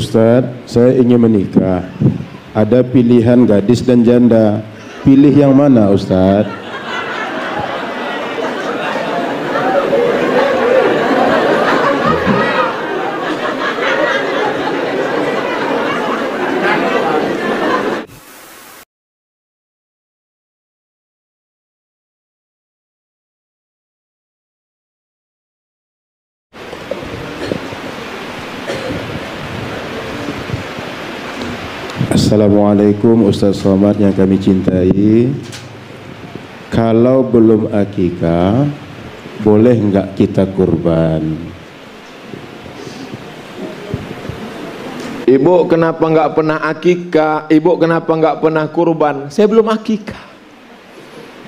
Ustadz, saya ingin menikah. Ada pilihan gadis dan janda. Pilih yang mana, Ustadz? Assalamualaikum Ustaz Somad yang kami cintai. Kalau belum akikah, boleh enggak kita kurban? Ibu kenapa enggak pernah akikah? Ibu kenapa enggak pernah kurban? Saya belum akikah.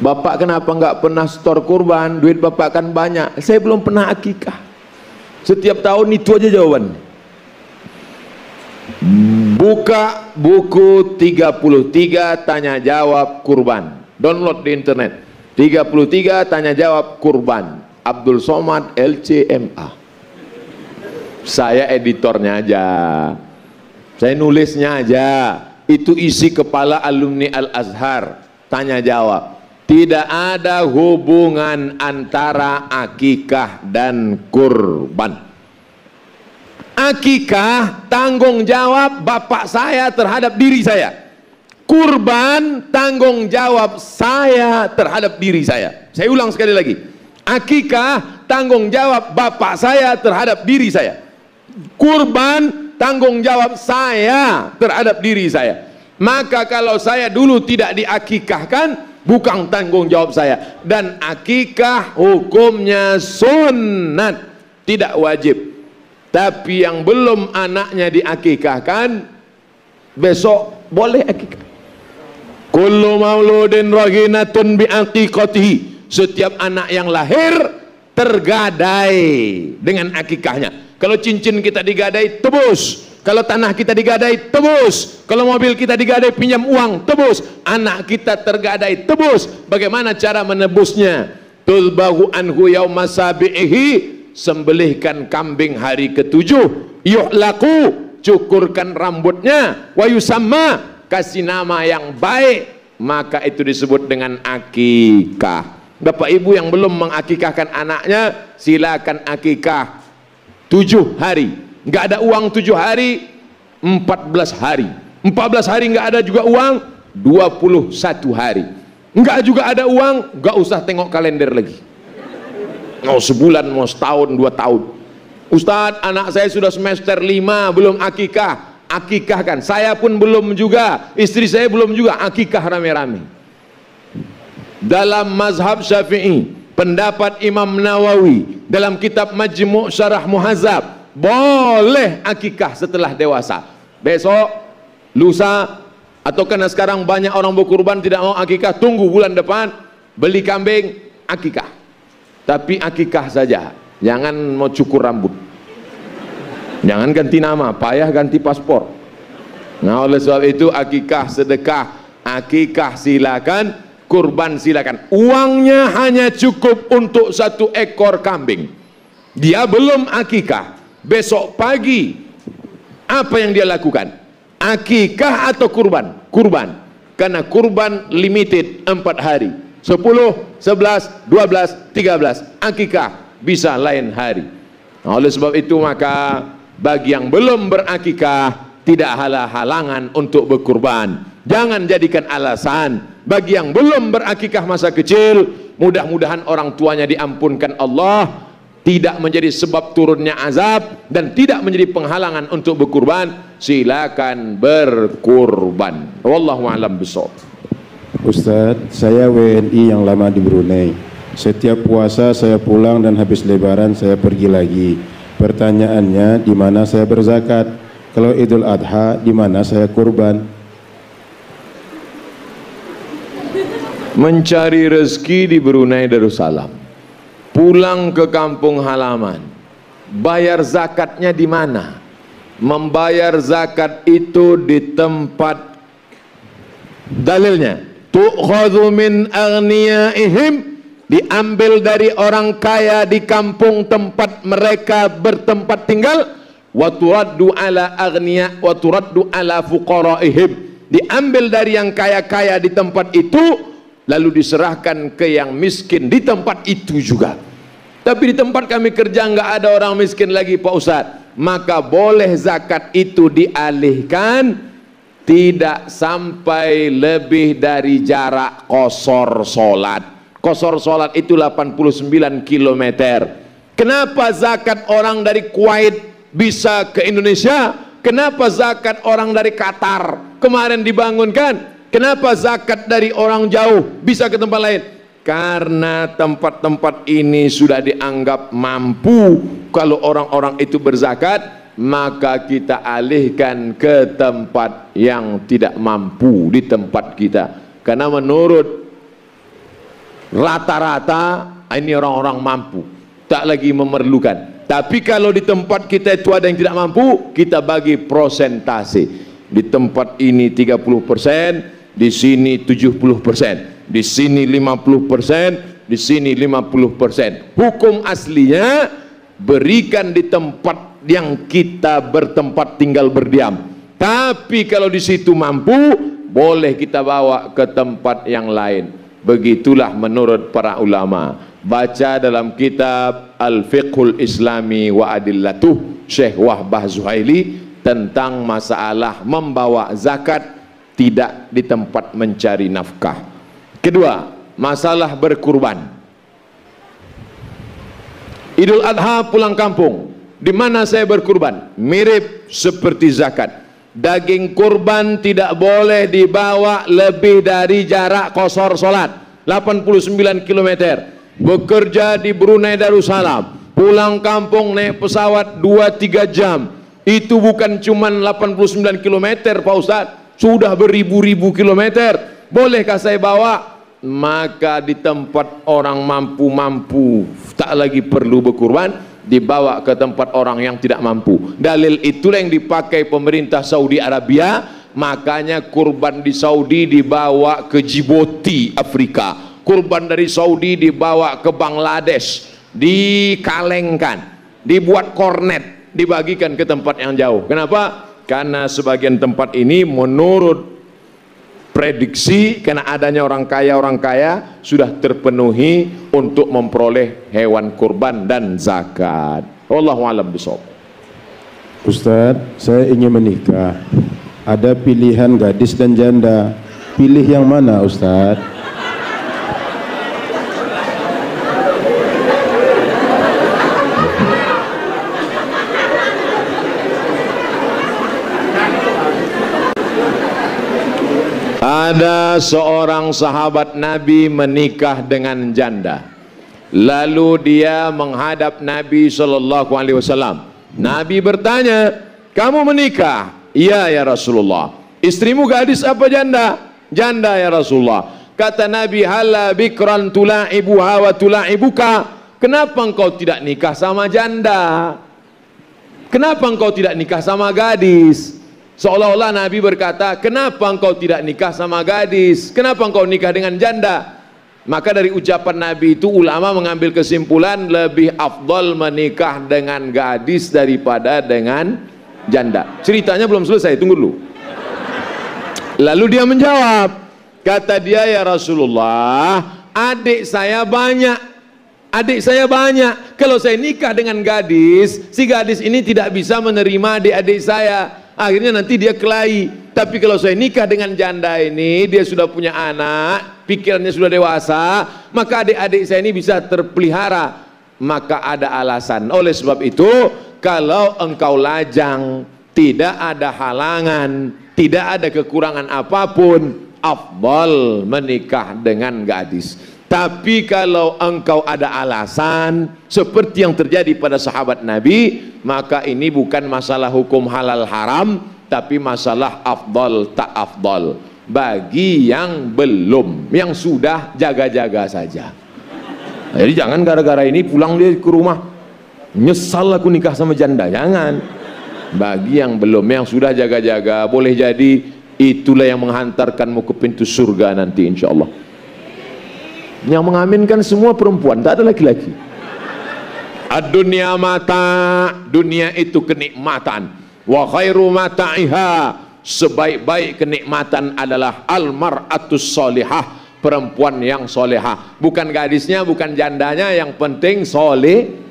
Bapak kenapa enggak pernah setor kurban? Duit bapak kan banyak. Saya belum pernah akikah. Setiap tahun itu aja jawabannya. Buka buku 33 tanya jawab kurban, download di internet. 33 tanya jawab kurban, Abdul Somad LCMA. Saya editornya aja, saya nulisnya aja. Itu isi kepala alumni Al-Azhar. Tanya jawab, tidak ada hubungan antara akikah dan kurban. Akikah tanggung jawab bapak saya terhadap diri saya. Kurban tanggung jawab saya terhadap diri saya. Saya ulang sekali lagi. Akikah tanggung jawab bapak saya terhadap diri saya. Kurban tanggung jawab saya terhadap diri saya. Maka kalau saya dulu tidak diakikahkan, bukan tanggung jawab saya. Dan akikah hukumnya sunat, tidak wajib. Tapi yang belum anaknya diakikahkan, besok boleh akikah. Kullu mauludin rahinatun biaqiqatihi. Setiap anak yang lahir tergadai dengan akikahnya. Kalau cincin kita digadai, tebus. Kalau tanah kita digadai, tebus. Kalau mobil kita digadai, pinjam uang, tebus. Anak kita tergadai, tebus. Bagaimana cara menebusnya? Tulbahu anhu yauma sabi'ihi. Sembelihkan kambing hari ketujuh, yuhlaku, cukurkan rambutnya, wa yusamma, kasih nama yang baik, maka itu disebut dengan akikah. Bapak ibu yang belum mengakikahkan anaknya, silakan akikah 7 hari. Nggak ada uang 7 hari, 14 hari. 14 hari nggak ada juga uang, 21 hari. Nggak juga ada uang, nggak usah tengok kalender lagi. Mau sebulan, mau setahun, 2 tahun. Ustadz, anak saya sudah semester 5 belum akikah. Akikahkan. Saya pun belum juga, istri saya belum juga, akikah rame-rame. Dalam mazhab Syafi'i, pendapat Imam Nawawi dalam kitab Majmu' Syarah Muhazzab, boleh akikah setelah dewasa. Besok, lusa, atau karena sekarang banyak orang berkurban tidak mau akikah, tunggu bulan depan beli kambing, akikah. Tapi akikah saja, jangan mau cukur rambut, jangan ganti nama, payah ganti paspor. Nah, oleh sebab itu akikah sedekah, akikah silakan, kurban silakan. Uangnya hanya cukup untuk 1 ekor kambing. Dia belum akikah, besok pagi apa yang dia lakukan? Akikah atau kurban? Kurban, karena kurban limited 4 hari. 10, 11, 12, 13. Akikah bisa lain hari. Nah, oleh sebab itu maka bagi yang belum berakikah, tidak ada halangan untuk berkurban. Jangan jadikan alasan. Bagi yang belum berakikah masa kecil, mudah-mudahan orang tuanya diampunkan Allah, tidak menjadi sebab turunnya azab, dan tidak menjadi penghalangan untuk berkurban. Silakan berkurban. Wallahu a'lam bishawab. Ustadz, saya WNI yang lama di Brunei. Setiap puasa saya pulang dan habis lebaran saya pergi lagi. Pertanyaannya, di mana saya berzakat? Kalau Idul Adha, di mana saya kurban? Mencari rezeki di Brunei Darussalam, pulang ke kampung halaman, bayar zakatnya di mana? Membayar zakat itu di tempat, dalilnya tu'khadhu min aghniyaihim, diambil dari orang kaya di kampung tempat mereka bertempat tinggal, wa turaddu ala aghniya wa turaddu ala fuqaraihim. Diambil dari yang kaya-kaya di tempat itu, lalu diserahkan ke yang miskin di tempat itu juga. Tapi di tempat kami kerja nggak ada orang miskin lagi Pak Ustadz, maka boleh zakat itu dialihkan tidak sampai lebih dari jarak qasar salat. Qasar salat itu 89 km. Kenapa zakat orang dari Kuwait bisa ke Indonesia? Kenapa zakat orang dari Qatar kemarin dibangunkan? Kenapa zakat dari orang jauh bisa ke tempat lain? Karena tempat-tempat ini sudah dianggap mampu. Kalau orang-orang itu berzakat, maka kita alihkan ke tempat yang tidak mampu di tempat kita. Karena menurut rata-rata ini orang-orang mampu, tak lagi memerlukan. Tapi kalau di tempat kita itu ada yang tidak mampu, kita bagi prosentase. Di tempat ini 30%, di sini 70%, di sini 50%, di sini 50%. Hukum aslinya berikan di tempat yang kita bertempat tinggal berdiam. Tapi kalau di situ mampu, boleh kita bawa ke tempat yang lain. Begitulah menurut para ulama. Baca dalam kitab Al-Fiqhul Islami wa Adillatuh Syekh Wahbah Zuhaili tentang masalah membawa zakat tidak di tempat mencari nafkah. Kedua, masalah berkurban. Idul Adha pulang kampung, di mana saya berkurban? Mirip seperti zakat. Daging kurban tidak boleh dibawa lebih dari jarak qasar salat 89 km. Bekerja di Brunei Darussalam, pulang kampung naik pesawat 2-3 jam. Itu bukan cuma 89 km Pak Ustadz, sudah beribu-ribu kilometer. Bolehkah saya bawa? Maka di tempat orang mampu-mampu tak lagi perlu berkurban, dibawa ke tempat orang yang tidak mampu. Dalil itulah yang dipakai pemerintah Saudi Arabia. Makanya kurban di Saudi dibawa ke Djibouti, Afrika. Kurban dari Saudi dibawa ke Bangladesh, dikalengkan, dibuat kornet, dibagikan ke tempat yang jauh. Kenapa? Karena sebagian tempat ini menurut prediksi, karena adanya orang kaya sudah terpenuhi untuk memperoleh hewan kurban dan zakat. Wallahu a'lam bishawab. Ustadz, saya ingin menikah. Ada pilihan gadis dan janda. Pilih yang mana Ustadz? Ada seorang sahabat Nabi menikah dengan janda. Lalu dia menghadap Nabi SAW. Nabi bertanya, kamu menikah? Iya ya Rasulullah. Istrimu gadis apa janda? Janda ya Rasulullah. Kata Nabi, hala bikran tula'ibuha wa tula'ibuka. Kenapa engkau tidak nikah sama janda? Kenapa engkau tidak nikah sama gadis? Seolah-olah Nabi berkata, kenapa engkau tidak nikah sama gadis? Kenapa engkau nikah dengan janda? Maka dari ucapan Nabi itu ulama mengambil kesimpulan lebih afdal menikah dengan gadis daripada dengan janda. Ceritanya belum selesai, tunggu dulu. Lalu dia menjawab, kata dia, ya Rasulullah, adik saya banyak. Kalau saya nikah dengan gadis, si gadis ini tidak bisa menerima adik-adik saya. Akhirnya nanti dia kelahi. Tapi kalau saya nikah dengan janda ini, dia sudah punya anak, pikirannya sudah dewasa, maka adik-adik saya ini bisa terpelihara. Maka ada alasan. Oleh sebab itu, kalau engkau lajang, tidak ada halangan, tidak ada kekurangan apapun, afdal menikah dengan gadis. Tapi kalau engkau ada alasan seperti yang terjadi pada sahabat Nabi, maka ini bukan masalah hukum halal haram, tapi masalah afdal tak afdal bagi yang belum, yang sudah jaga-jaga saja. Jadi jangan gara-gara ini pulang dia ke rumah, nyesal aku nikah sama janda. Jangan. Bagi yang belum, yang sudah jaga-jaga, boleh jadi itulah yang menghantarkanmu ke pintu surga nanti insya Allah. Yang mengaminkan semua perempuan, tak ada laki-laki. Ad-dunya mata, dunia itu kenikmatan. Wa khairu mata'iha, sebaik-baik kenikmatan adalah al-mar'atus solihah, perempuan yang solehah. Bukan gadisnya, bukan jandanya, yang penting solihah.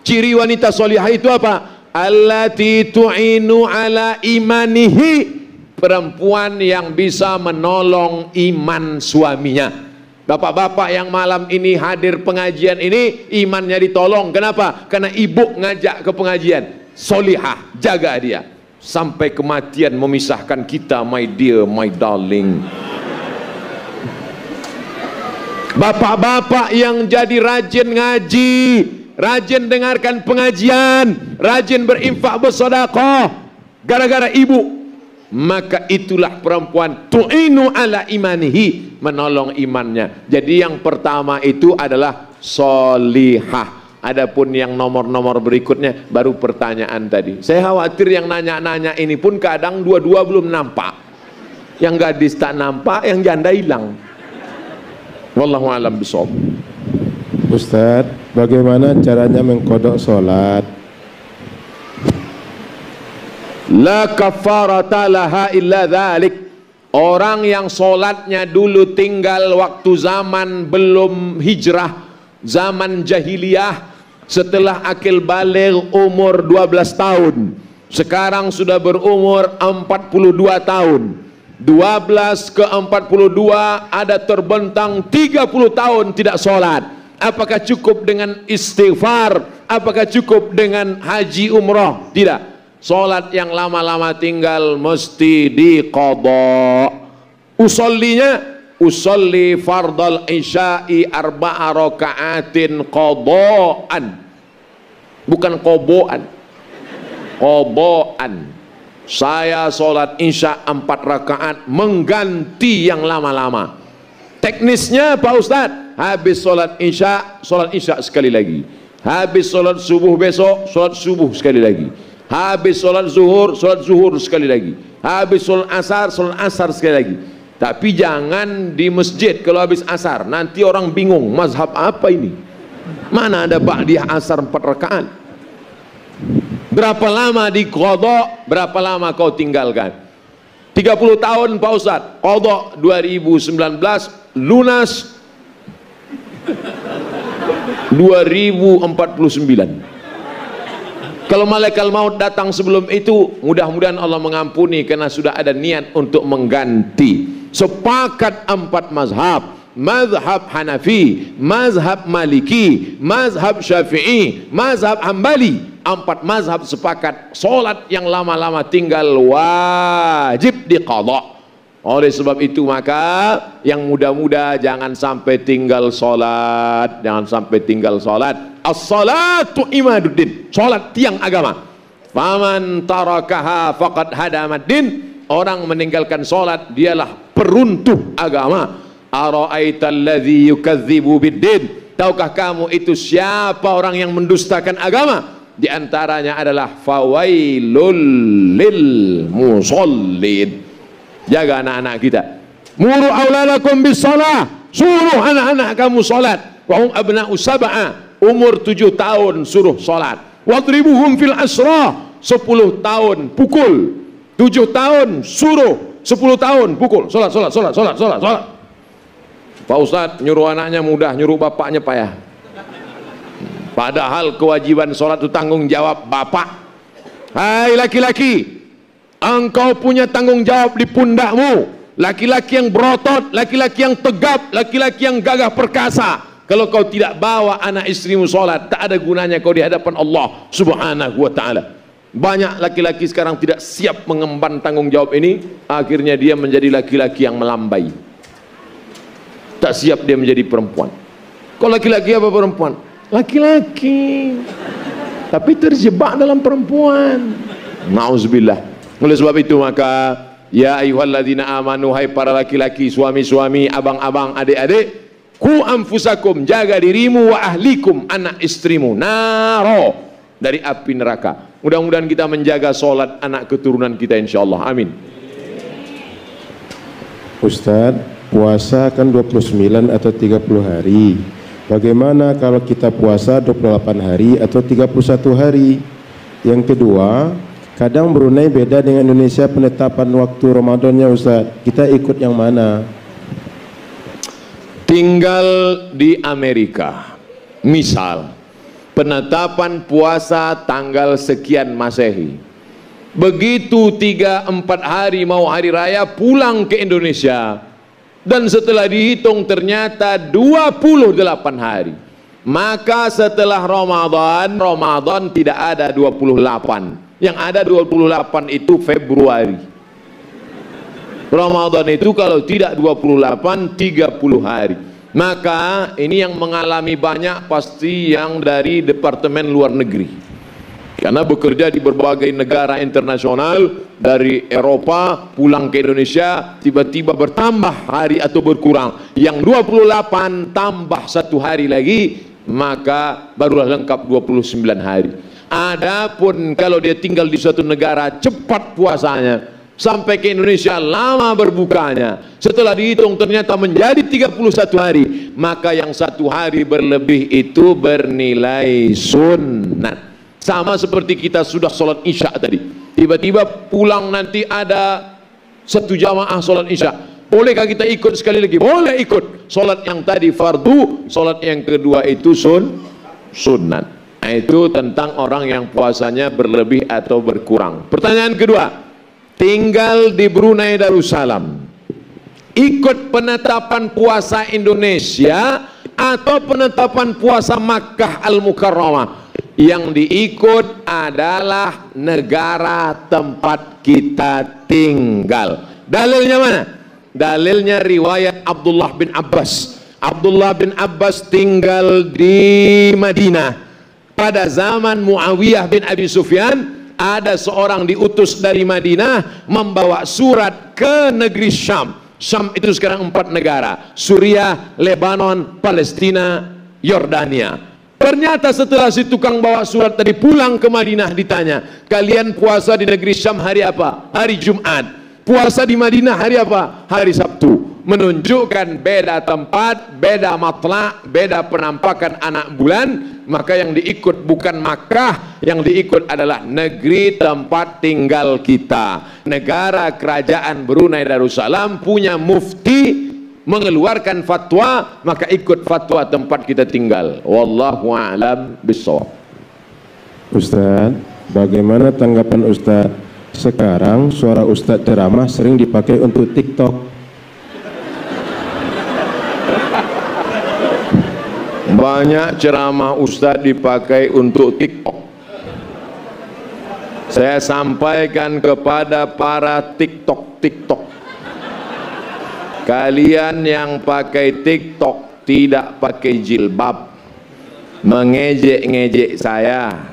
Ciri wanita solihah itu apa? Allati tu'inu ala imanihi, perempuan yang bisa menolong iman suaminya. Bapak-bapak yang malam ini hadir pengajian ini, imannya ditolong. Kenapa? Karena ibu ngajak ke pengajian. Solihah, jaga dia sampai kematian memisahkan kita, my dear, my darling. Bapak-bapak yang jadi rajin ngaji, rajin dengarkan pengajian, rajin berinfak bersedekah gara-gara ibu, maka itulah perempuan tu'inu ala imanihi, menolong imannya. Jadi yang pertama itu adalah solihah. Adapun yang nomor-nomor berikutnya baru pertanyaan tadi. Saya khawatir yang nanya-nanya ini pun kadang dua-dua belum nampak. Yang gadis tak nampak, yang janda hilang. Wallahu a'lam bishawab. Ustadz, bagaimana caranya mengkodok sholat? La kafarata laha illa dzalik. Orang yang sholatnya dulu tinggal waktu zaman belum hijrah, zaman jahiliyah, setelah akil baligh umur 12 tahun, sekarang sudah berumur 42 tahun. 12 ke 42 ada terbentang 30 tahun tidak sholat. Apakah cukup dengan istighfar? Apakah cukup dengan haji umrah? Tidak. Sholat yang lama-lama tinggal mesti diqadha. Usolli fardal isya'i arba'a raka'atin qadha'an, bukan qoboan, qoboan. Saya sholat isya 4 rakaat mengganti yang lama-lama. Teknisnya Pak Ustadz, habis sholat isya sekali lagi, habis sholat subuh besok, sholat subuh sekali lagi, habis sholat zuhur sekali lagi, habis sholat asar sekali lagi. Tapi jangan di masjid kalau habis asar, nanti orang bingung mazhab apa ini, mana ada ba'diyah asar 4 rakaat. Berapa lama diqadha, berapa lama kau tinggalkan? 30 tahun Pak Ustadz, qadha 2019, lunas 2049. Kalau malaikat maut datang sebelum itu, mudah-mudahan Allah mengampuni karena sudah ada niat untuk mengganti. Sepakat 4 mazhab, mazhab Hanafi, mazhab Maliki, mazhab Syafi'i, mazhab Hambali. 4 mazhab sepakat solat yang lama-lama tinggal wajib diqadha. Oleh sebab itu maka yang muda-muda jangan sampai tinggal solat, jangan sampai tinggal solat. As-salatu imaduddin, solat tiang agama. Faman tarakaha faqad hadamaddin, orang meninggalkan solat dialah peruntuh agama. Ara'aital ladzi yukadzibu biddin, tahukah kamu itu siapa orang yang mendustakan agama? Di antaranya adalah fawailul lil musallin. Jaga anak-anak kita. Muru auladakum bis shalah, suruh anak-anak kamu salat. Wa hum abna'u sab'a, umur 7 tahun suruh salat. Wadribuhum fil asra, 10 tahun pukul. 7 tahun suruh, 10 tahun pukul. Salat. Pak Ustadz nyuruh anaknya mudah, nyuruh bapaknya payah. Padahal kewajiban sholat itu tanggung jawab bapak. Hai laki-laki, engkau punya tanggung jawab di pundakmu. Laki-laki yang berotot, laki-laki yang tegap, laki-laki yang gagah perkasa. Kalau kau tidak bawa anak istrimu sholat, tak ada gunanya kau di hadapan Allah subhanahu wa ta'ala. Banyak laki-laki sekarang tidak siap mengemban tanggung jawab ini. Akhirnya dia menjadi laki-laki yang melambai. Tak siap dia menjadi perempuan. Kau laki-laki apa perempuan? Laki-laki, tapi terjebak dalam perempuan. Nauzubillah. Oleh sebab itu maka ya ayyuhalladzina amanu, hai para laki-laki, suami-suami, abang-abang, adik-adik, ku anfusakum, jaga dirimu, wa ahlikum, anak istrimu, naro, dari api neraka. Mudah-mudahan kita menjaga solat anak keturunan kita insyaallah. Amin. Ustadz, puasa kan 29 atau 30 hari. Bagaimana kalau kita puasa 28 hari atau 31 hari? Yang kedua, kadang Brunei beda dengan Indonesia penetapan waktu Ramadannya Ustaz. Kita ikut yang mana? Tinggal di Amerika, misal penetapan puasa tanggal sekian Masehi, begitu 3-4 hari mau hari raya pulang ke Indonesia, dan setelah dihitung ternyata 28 hari, maka setelah Ramadan tidak ada 28, yang ada 28 itu Februari. Ramadan itu kalau tidak 28, 30 hari. Maka ini yang mengalami banyak pasti yang dari Departemen Luar Negeri, karena bekerja di berbagai negara internasional, dari Eropa pulang ke Indonesia tiba-tiba bertambah hari atau berkurang, yang 28 tambah 1 hari lagi, maka barulah lengkap 29 hari. Adapun kalau dia tinggal di suatu negara cepat puasanya, sampai ke Indonesia lama berbukanya, setelah dihitung ternyata menjadi 31 hari, maka yang 1 hari berlebih itu bernilai sunnat. Sama seperti kita sudah sholat isya tadi, tiba-tiba pulang nanti ada 1 jamaah sholat isya, bolehkah kita ikut sekali lagi? Boleh ikut. Sholat yang tadi fardu, sholat yang kedua itu sunnat. Nah, itu tentang orang yang puasanya berlebih atau berkurang. Pertanyaan kedua, tinggal di Brunei Darussalam, ikut penetapan puasa Indonesia atau penetapan puasa Makkah Al-Mukarramah? Yang diikut adalah negara tempat kita tinggal. Dalilnya mana? Dalilnya riwayat Abdullah bin Abbas. Abdullah bin Abbas tinggal di Madinah pada zaman Muawiyah bin Abi Sufyan. Ada seorang diutus dari Madinah membawa surat ke negeri Syam. Syam itu sekarang 4 negara: Suriah, Lebanon, Palestina, Yordania. Ternyata setelah si tukang bawa surat tadi pulang ke Madinah, ditanya, kalian puasa di negeri Syam hari apa? Hari Jumat. Puasa di Madinah hari apa? Hari Sabtu. Menunjukkan beda tempat, beda matla', beda penampakan anak bulan. Maka yang diikut bukan Makkah, yang diikut adalah negeri tempat tinggal kita. Negara kerajaan Brunei Darussalam punya mufti mengeluarkan fatwa, maka ikut fatwa tempat kita tinggal. Wallahu a'lam bishawab. Ustaz, bagaimana tanggapan Ustaz? Sekarang suara Ustaz ceramah sering dipakai untuk TikTok. Banyak ceramah Ustaz dipakai untuk TikTok. Saya sampaikan kepada para TikTok, kalian yang pakai TikTok tidak pakai jilbab, mengejek-ngejek saya,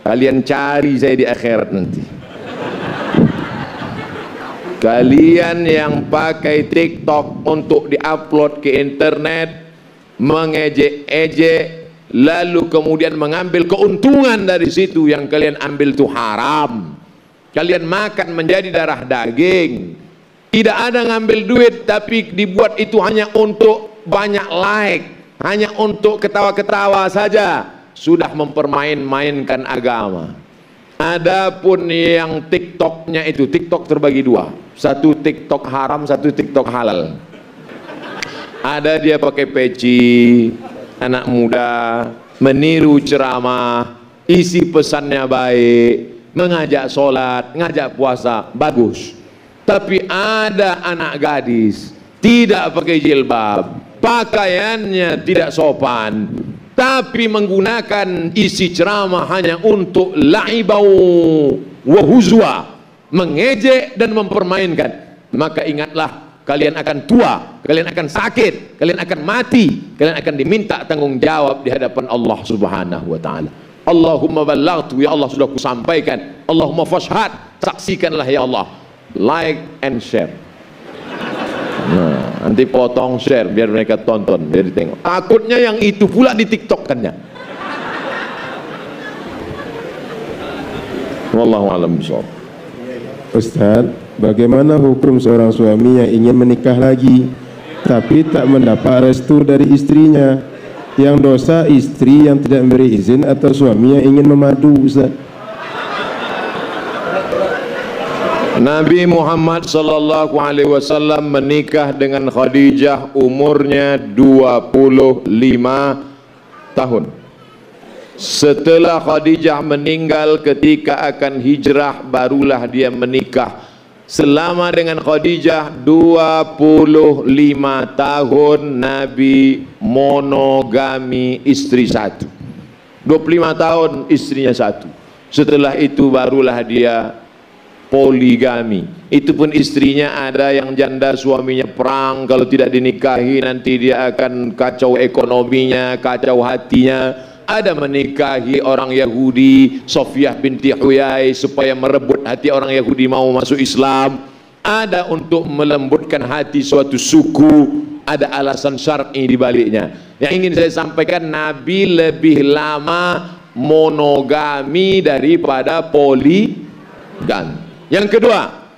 kalian cari saya di akhirat nanti. Kalian yang pakai TikTok untuk diupload ke internet, mengejek-ejek, lalu kemudian mengambil keuntungan dari situ, yang kalian ambil itu haram. Kalian makan menjadi darah daging. Tidak ada ngambil duit, tapi dibuat itu hanya untuk banyak like, hanya untuk ketawa-ketawa saja. Sudah mempermain-mainkan agama. Adapun yang TikToknya itu, TikTok terbagi 2. Satu TikTok haram, satu TikTok halal. Ada dia pakai peci, anak muda, meniru ceramah, isi pesannya baik, mengajak sholat, ngajak puasa, bagus. Tapi ada anak gadis tidak pakai jilbab, pakaiannya tidak sopan, tapi menggunakan isi ceramah hanya untuk la'ibau wa huzwa, mengejek dan mempermainkan. Maka ingatlah, kalian akan tua, kalian akan sakit, kalian akan mati, kalian akan diminta tanggung jawab di hadapan Allah Subhanahu wa taala. Allahumma ballaghtu, ya Allah sudah kusampaikan. Allahumma fashhad, saksikanlah ya Allah. Like and share. Nah, nanti potong share biar mereka tonton, biar ditengok. Takutnya yang itu pula di TikTok-kannya. Wallahu a'lam bishawab. Ustaz, bagaimana hukum seorang suami yang ingin menikah lagi tapi tak mendapat restu dari istrinya? Yang dosa istri yang tidak memberi izin atau suami yang ingin memadu, Ustaz? Nabi Muhammad sallallahu alaihi wasallam menikah dengan Khadijah umurnya 25 tahun. Setelah Khadijah meninggal ketika akan hijrah, barulah dia menikah. Selama dengan Khadijah 25 tahun Nabi monogami, istri satu. 25 tahun istrinya satu. Setelah itu barulah dia poligami. Itu pun istrinya ada yang janda, suaminya perang, kalau tidak dinikahi nanti dia akan kacau ekonominya, kacau hatinya. Ada menikahi orang Yahudi, Sofiyah binti Huyai, supaya merebut hati orang Yahudi mau masuk Islam. Ada untuk melembutkan hati suatu suku, ada alasan syar'i di baliknya. Yang ingin saya sampaikan, Nabi lebih lama monogami daripada poligami. Yang kedua,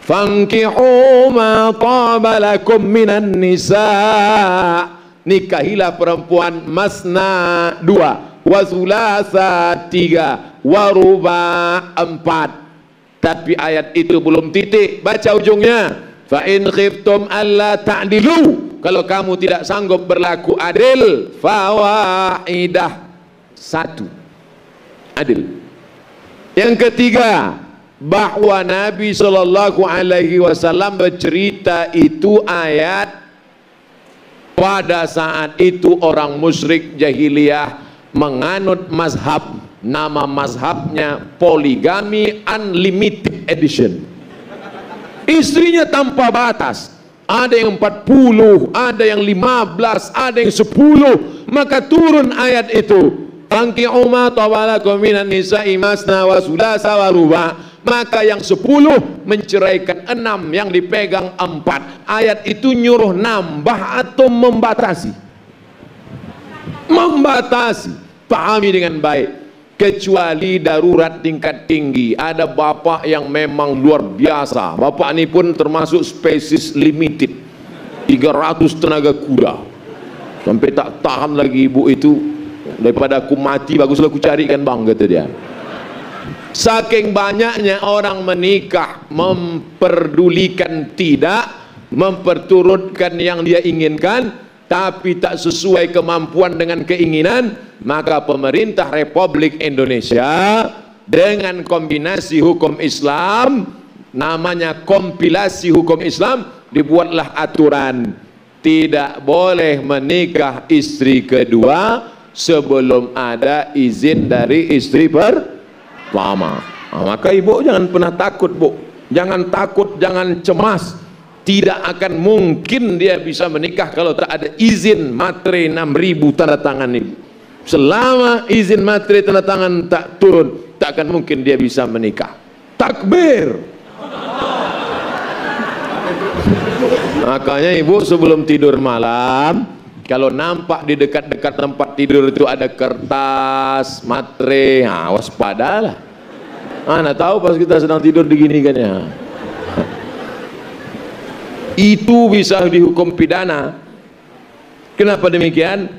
fankihu ma taba lakum minan nisa, nikahilah perempuan masna 2, wa sulasa 3, wa ruba 4. Tapi ayat itu belum titik, baca ujungnya, fa in khiftum alla ta'dilu, kalau kamu tidak sanggup berlaku adil, fawaidah 1, adil. Yang ketiga, bahwa Nabi sallallahu alaihi wasallam bercerita itu ayat pada saat itu orang musyrik jahiliyah menganut mazhab, nama mazhabnya poligami unlimited edition. Istrinya tanpa batas, ada yang 40, ada yang 15, ada yang 10. Maka turun ayat itu, fankihu ma taba lakum minan nisa'i masna wa sulasa wa ruba. Maka yang 10 menceraikan 6, yang dipegang 4. Ayat itu nyuruh nambah atau membatasi? Membatasi. Pahami dengan baik. Kecuali darurat tingkat tinggi. Ada bapak yang memang luar biasa. Bapak ini pun termasuk spesies limited, 300 tenaga kuda. Sampai tak tahan lagi ibu itu, daripada aku mati baguslah aku carikan bang, kata dia. Saking banyaknya orang menikah memperdulikan tidak, memperturutkan yang dia inginkan, tapi tak sesuai kemampuan dengan keinginan, maka pemerintah Republik Indonesia dengan kombinasi hukum Islam, namanya kompilasi hukum Islam, dibuatlah aturan tidak boleh menikah istri kedua sebelum ada izin dari istri pertama. Maka ibu jangan pernah takut, bu. Jangan takut, jangan cemas. Tidak akan mungkin dia bisa menikah kalau tak ada izin matre 6.000 tanda tangan ibu. Selama izin matre tanda tangan tak turun, tak akan mungkin dia bisa menikah. Takbir. Makanya ibu sebelum tidur malam, kalau nampak di dekat-dekat tempat tidur itu ada kertas, matre, waspadalah. Nah tahu pas kita sedang tidur diginikan ya. Itu bisa dihukum pidana. Kenapa demikian?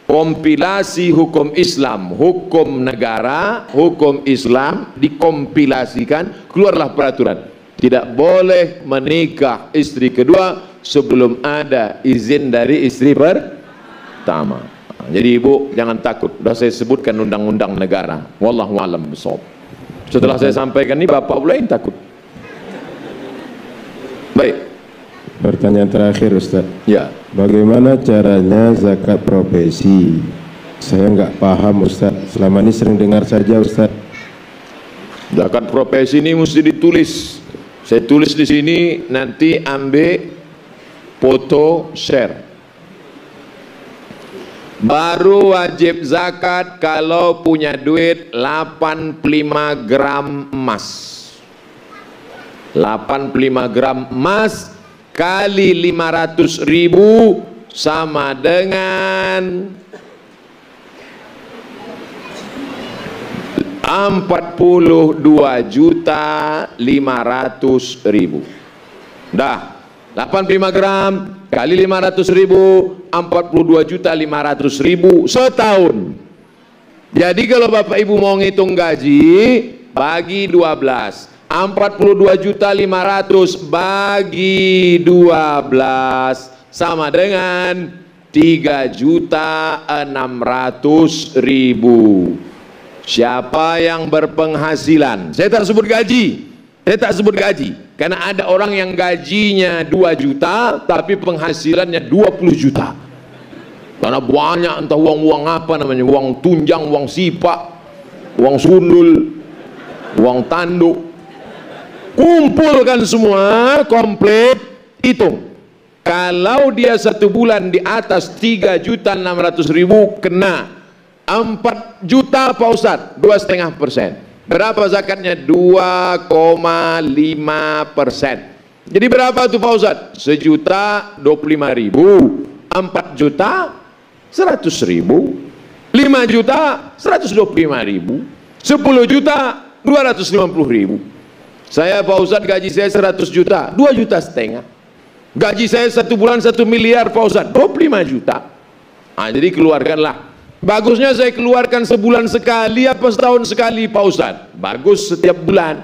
Kompilasi hukum Islam, hukum negara, hukum Islam dikompilasikan, keluarlah peraturan. Tidak boleh menikah istri kedua sebelum ada izin dari istri pertama. Jadi ibu jangan takut, sudah saya sebutkan undang-undang negara. Wallahu a'lam bishawab. Setelah saya sampaikan ini bapak pula yang takut. Baik. Pertanyaan terakhir, Ustaz. Ya. Bagaimana caranya zakat profesi? Saya nggak paham, Ustaz. Selama ini sering dengar saja, Ustaz. Zakat profesi ini mesti ditulis. Saya tulis di sini, nanti ambil foto share. Baru wajib zakat kalau punya duit 85 gram emas. 85 gram emas kali 500.000 sama dengan 42.500.000. Dah 85 gram kali 500.000, 42.500.000 setahun. Jadi kalau Bapak Ibu mau ngitung gaji, bagi 12, 42.500.000 bagi 12 sama dengan 3.600.000. Siapa yang berpenghasilan, saya tak sebut gaji, karena ada orang yang gajinya 2 juta tapi penghasilannya 20 juta karena banyak, entah uang apa namanya, uang tunjang, uang sipak, uang sundul, uang tanduk, kumpulkan semua komplit, hitung. Kalau dia 1 bulan di atas 3.600.000 kena 4 juta Pak Ustadz, 2,5%. Berapa zakatnya? 2,5%. Jadi berapa tuh Pak Ustadz? 1.025.000, 4 juta 100.000, 5 juta 125.000, 10 juta 250.000. Saya Pak Ustadz gaji saya 100 juta, 2,5 juta. Gaji saya 1 bulan 1 miliar Pak Ustadz, 25 juta. Nah, jadi keluarkanlah. Bagusnya saya keluarkan sebulan sekali apa setahun sekali Pak Ustadz? Bagus setiap bulan.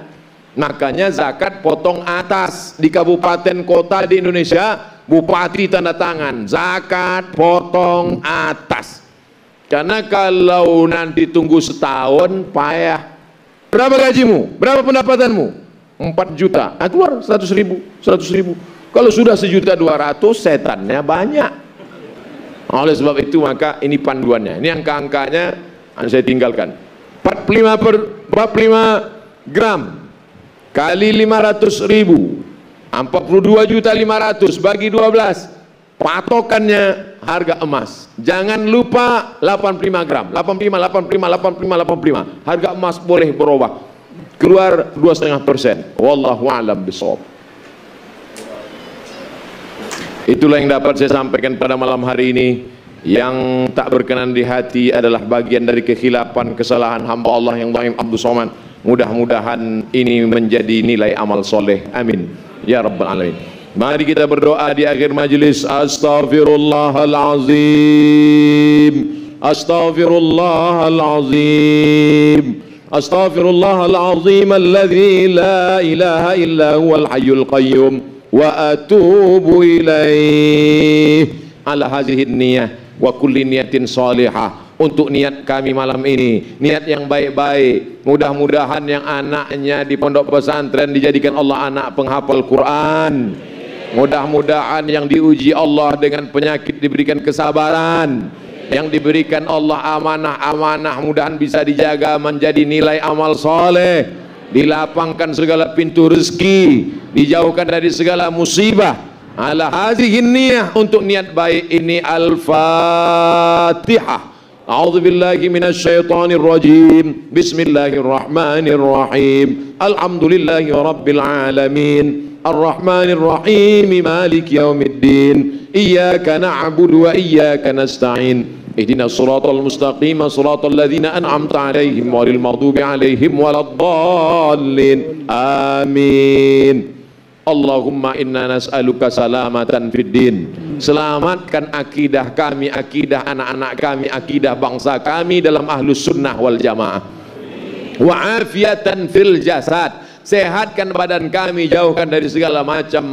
Makanya zakat potong atas. Di kabupaten kota di Indonesia, bupati tanda tangan, zakat potong atas. Karena kalau nanti tunggu setahun payah. Berapa gajimu? Berapa pendapatanmu? 4 juta. Nah, keluar 100.000, 100.000. Kalau sudah 1.200.000, setannya banyak. Oleh sebab itu maka ini panduannya. Ini angka-angkanya saya tinggalkan. 45 gram kali 500.000, 42.500.000 bagi 12. Patokannya harga emas. Jangan lupa 85 gram. 85. Harga emas boleh berubah. Keluar 2,5%. Wallahu a'lam bishawab. Itulah yang dapat saya sampaikan pada malam hari ini. Yang tak berkenan di hati adalah bagian dari kekhilafan, kesalahan hamba Allah yang dhaif Abdul Somad. Mudah-mudahan ini menjadi nilai amal soleh. Amin ya rabbal alamin. Mari kita berdoa di akhir majlis. Astaghfirullahalazim, astaghfirullahalazim, astaghfirullahalazim alladzi la ilaha illa huwal hayyul qayyum wa atubu ilaih. Ala hadhihi niyah wa kulli niyatin salihah. Untuk niat kami malam ini, niat yang baik-baik. Mudah-mudahan yang anaknya di pondok pesantren dijadikan Allah anak penghafal Quran. Mudah-mudahan yang diuji Allah dengan penyakit diberikan kesabaran. Yang diberikan Allah amanah-amanah mudahan bisa dijaga menjadi nilai amal soleh. Dilapangkan segala pintu rezeki, dijauhkan dari segala musibah. Ala hadhihi niyah, untuk niat baik ini. Al-Fatihah. A'udzu billahi minasyaitonir rajim. Bismillahirrahmanirrahim. Alhamdulillahi rabbil alamin. Arrahmanir rahim. Maliki yaumiddin. Iyyaka na'budu wa iyyaka nasta'in. Ihdinas siratal mustaqim, siratal ladzina an'amta 'alaihim ghairil maghdubi 'alaihim waladdallin. Amin. Allahumma inna nas'aluka salamatan fid din. Selamatkan akidah kami, akidah anak-anak kami, akidah bangsa kami dalam ahlus sunnah wal jamaah. Wa afiatan fil jasad. Sehatkan badan kami, jauhkan dari segala macam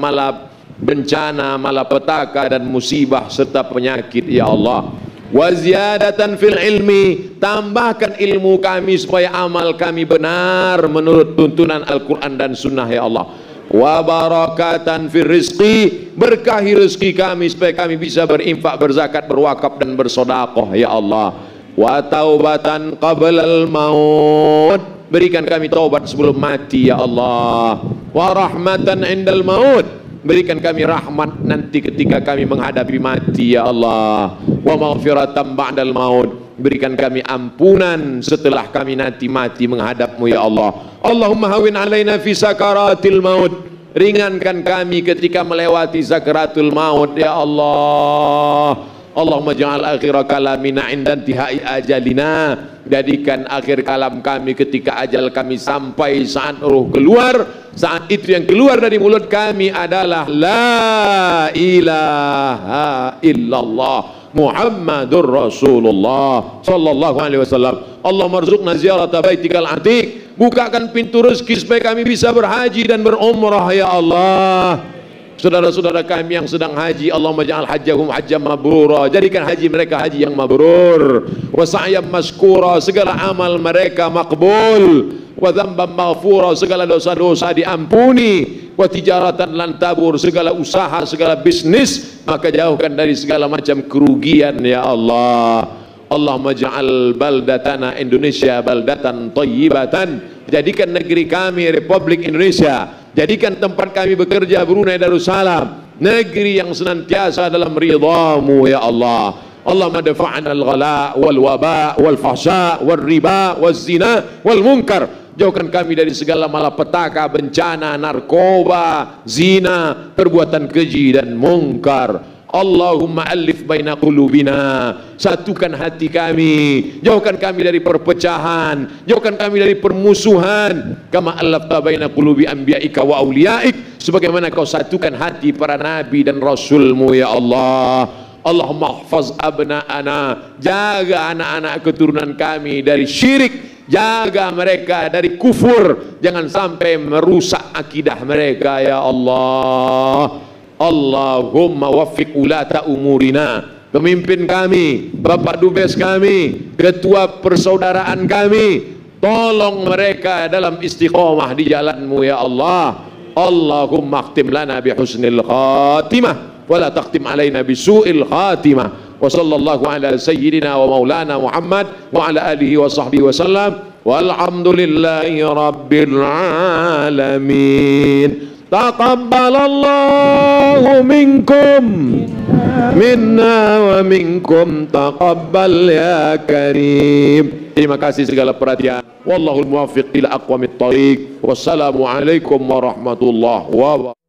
bencana, malapetaka dan musibah serta penyakit ya Allah. Wa ziyadatan fil ilmi. Tambahkan ilmu kami supaya amal kami benar menurut tuntunan Al-Quran dan sunnah ya Allah. Wa barakatan fir rizqi. Berkahi rezeki kami supaya kami bisa berinfak, berzakat, berwakaf dan bersedekah ya Allah. Wa taubatan qablal maut. Berikan kami taubat sebelum mati ya Allah. Wa rahmatan indal maut. Berikan kami rahmat nanti ketika kami menghadapi mati ya Allah. Wa maghfiratan ba'dal maut. Berikan kami ampunan setelah kami nanti mati menghadapmu ya Allah. Allahumma hawin alaina fi sakaratil maut. Ringankan kami ketika melewati sakaratul maut ya Allah. Allahumma ja'al akhir kalamina inda intihai ajalina, jadikan akhir kalam kami ketika ajal kami sampai, saat ruh keluar, saat itu yang keluar dari mulut kami adalah la ilaha illallah Muhammadur Rasulullah sallallahu alaihi wasallam. Allahumma rzuqna ziyarata baitikal atiq, bukakan pintu rezeki supaya kami bisa berhaji dan berumrah ya Allah. Saudara-saudara kami yang sedang haji, Allahumma ja'al hajjahum hajjam mabrura, jadikan haji mereka haji yang mabrur, wa sa'yam maskura, segala amal mereka makbul, wa dzamban maghfura, segala dosa-dosa diampuni, wa tijaratan lan tabur, segala usaha, segala bisnis maka jauhkan dari segala macam kerugian ya Allah. Allahumma ja'al baldatana Indonesia baldatan thayyibatan, jadikan negeri kami Republik Indonesia, jadikan tempat kami bekerja Brunei Darussalam negeri yang senantiasa dalam ridhamu ya Allah. Allahumma dafa'na al-ghala wal waba wal fahsya wal riba wal zina wal munkar, jauhkan kami dari segala malapetaka, bencana, narkoba, zina, perbuatan keji dan mungkar. Allahumma alif baina qulubina, satukan hati kami, jauhkan kami dari perpecahan, jauhkan kami dari permusuhan, kama alafta baina qulubi anbiya'ika wa awliyaik, sebagaimana kau satukan hati para nabi dan rasulmu ya Allah. Allahumma hafaz abna'ana, jaga anak-anak keturunan kami dari syirik, jaga mereka dari kufur, jangan sampai merusak akidah mereka ya Allah. Allahumma waffiq ulata umurina, pemimpin kami, Bapak Dubes kami, ketua persaudaraan kami, tolong mereka dalam istiqomah di jalanmu ya Allah. Allahumma akhtim lana bihusnil khatimah wa la takhtim alaina bisu'il khatimah. Wa sallallahu ala sayyidina wa maulana Muhammad wa ala alihi wa sahbihi wa sallam, walhamdulillahi rabbil alamin. Taqabbalallahu minkum minna wa minkum taqabbal ya karim. Terima kasih segala perhatian. Wallahul muwaffiq ila aqwamit thariq. Wassalamu alaikum warahmatullahi wabarakatuh.